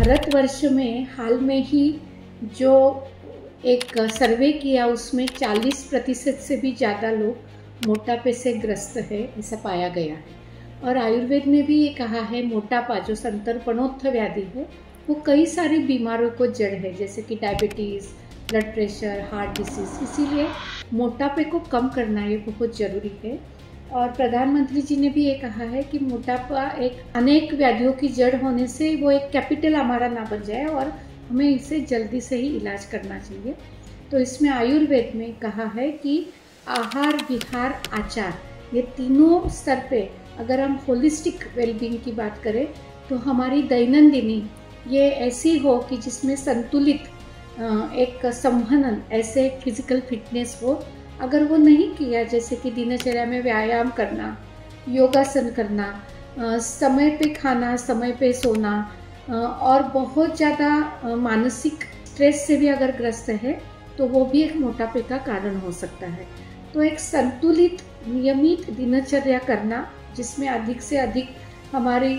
भारतवर्ष में हाल में ही जो एक सर्वे किया उसमें 40% से भी ज़्यादा लोग मोटापे से ग्रस्त है, ऐसा पाया गया है। और आयुर्वेद में भी ये कहा है मोटापा जो संतर्पणोत्थ व्याधि है वो कई सारी बीमारियों को जड़ है, जैसे कि diabetes, blood pressure, heart disease. इसीलिए मोटापे को कम करना ये बहुत ज़रूरी है। और प्रधानमंत्री जी ने भी ये कहा है कि मोटापा एक अनेक व्याधियों की जड़ होने से वो एक कैपिटल हमारा ना बन जाए और हमें इसे जल्दी से ही इलाज करना चाहिए। तो इसमें आयुर्वेद में कहा है कि आहार, विहार, आचार, ये तीनों स्तर पे अगर हम होलिस्टिक वेलबींग की बात करें तो हमारी दैनंदिनी ये ऐसी हो कि जिसमें संतुलित एक संवहन, ऐसे फिजिकल फिटनेस हो। अगर वो नहीं किया, जैसे कि दिनचर्या में व्यायाम करना, योगासन करना, समय पे खाना, समय पे सोना और बहुत ज़्यादा मानसिक स्ट्रेस से भी अगर ग्रस्त है तो वो भी एक मोटापे का कारण हो सकता है। तो एक संतुलित नियमित दिनचर्या करना जिसमें अधिक से अधिक हमारी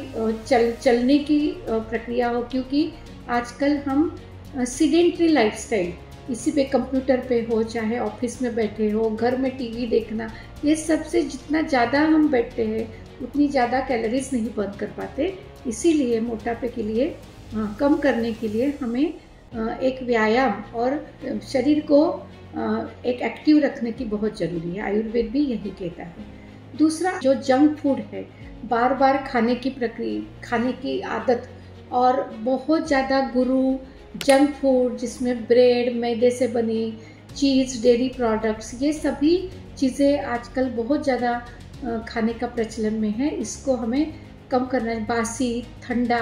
चलने की प्रक्रिया हो, क्योंकि आजकल हम सीडेंटरी लाइफस्टाइल, इसी पे कंप्यूटर पे हो, चाहे ऑफिस में बैठे हो, घर में टीवी देखना, ये सब से जितना ज़्यादा हम बैठते हैं उतनी ज़्यादा कैलोरीज नहीं बर्न कर पाते। इसीलिए मोटापे के लिए कम करने के लिए हमें एक व्यायाम और शरीर को एक एक्टिव रखने की बहुत ज़रूरी है। आयुर्वेद भी यही कहता है। दूसरा, जो जंक फूड है, बार बार खाने की प्रक्रिया, खाने की आदत और बहुत ज़्यादा जंक फूड जिसमें ब्रेड, मैदे से बनी चीज़, डेयरी प्रोडक्ट्स, ये सभी चीज़ें आजकल बहुत ज़्यादा खाने का प्रचलन में है। इसको हमें कम करना है। बासी, ठंडा,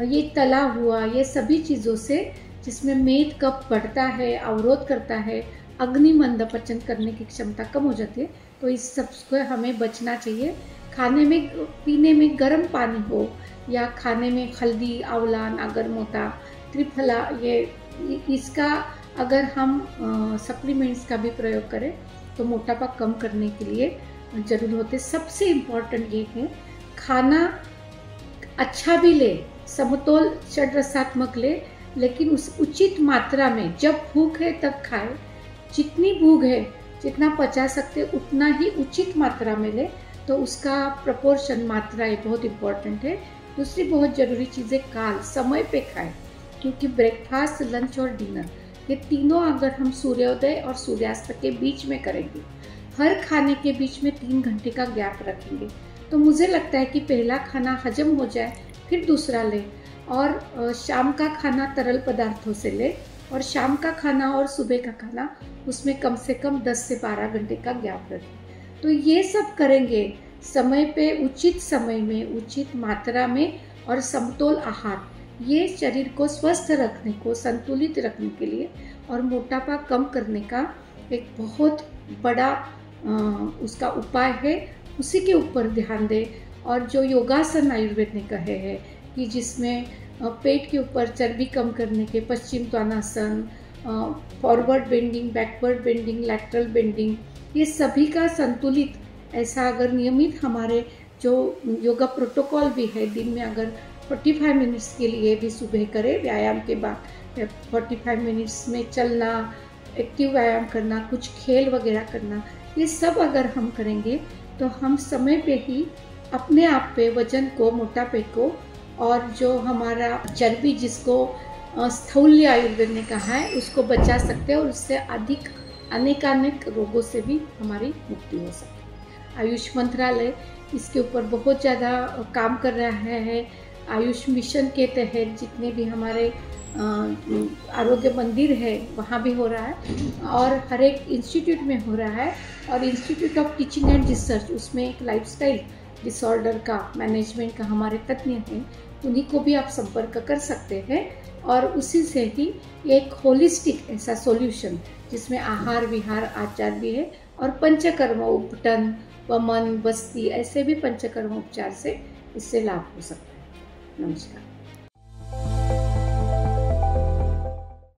ये तला हुआ, ये सभी चीज़ों से जिसमें मेद कफ बढ़ता है, अवरोध करता है, अग्निमंद पचन करने की क्षमता कम हो जाती है। तो इस सब को हमें बचना चाहिए। खाने में, पीने में गर्म पानी हो या खाने में हल्दी, आंवला, नागरमोटा, त्रिफला, ये इसका अगर हम सप्लीमेंट्स का भी प्रयोग करें तो मोटापा कम करने के लिए जरूर होते। सबसे इम्पोर्टेंट ये है खाना अच्छा भी ले, समतोल षड्रसात्मक ले, लेकिन उस उचित मात्रा में, जब भूख है तब खाए, जितनी भूख है, जितना पचा सकते उतना ही उचित मात्रा में ले। तो उसका प्रपोर्शन, मात्रा ये बहुत इम्पोर्टेंट है। दूसरी बहुत ज़रूरी चीज़ें काल, समय पे खाएं, क्योंकि ब्रेकफास्ट, लंच और डिनर ये तीनों अगर हम सूर्योदय और सूर्यास्त के बीच में करेंगे, हर खाने के बीच में 3 घंटे का गैप रखेंगे, तो मुझे लगता है कि पहला खाना हजम हो जाए, फिर दूसरा ले, और शाम का खाना तरल पदार्थों से ले, और शाम का खाना और सुबह का खाना उसमें कम से कम 10 से 12 घंटे का गैप रखें। तो ये सब करेंगे समय पे, उचित समय में, उचित मात्रा में और समतोल आहार, ये शरीर को स्वस्थ रखने को, संतुलित रखने के लिए और मोटापा कम करने का एक बहुत बड़ा उसका उपाय है। उसी के ऊपर ध्यान दें। और जो योगासन आयुर्वेद ने कहे हैं कि जिसमें पेट के ऊपर चर्बी कम करने के पश्चिम त्वनासन, forward bending, backward bending, lateral bending, ये सभी का संतुलित ऐसा अगर नियमित हमारे जो योगा प्रोटोकॉल भी है, दिन में अगर 45 मिनट्स के लिए भी सुबह करें, व्यायाम के बाद 45 मिनट्स में चलना, एक्टिव व्यायाम करना, कुछ खेल वगैरह करना, ये सब अगर हम करेंगे तो हम समय पे ही अपने आप पे वजन को, मोटापे को, और जो हमारा चर्बी जिसको स्थूल्य आयुर्वेद ने कहा है, उसको बचा सकते हैं और उससे अधिक अनेकानेक रोगों से भी हमारी मुक्ति हो सकती है। आयुष मंत्रालय इसके ऊपर बहुत ज़्यादा काम कर रहा है। आयुष मिशन के तहत जितने भी हमारे आरोग्य मंदिर है वहाँ भी हो रहा है, और हर एक इंस्टीट्यूट में हो रहा है। और institute of teaching and research, उसमें एक लाइफस्टाइल डिसऑर्डर का मैनेजमेंट का हमारे तज्ञ हैं, उन्हीं को भी आप संपर्क कर सकते हैं। और उसी से ही एक होलिस्टिक ऐसा सॉल्यूशन जिसमें आहार, विहार, आचार भी है, और पंचकर्म, उपटन, वमन, बस्ती, ऐसे भी पंचकर्म उपचार से इससे लाभ हो सकता है। नमस्कार।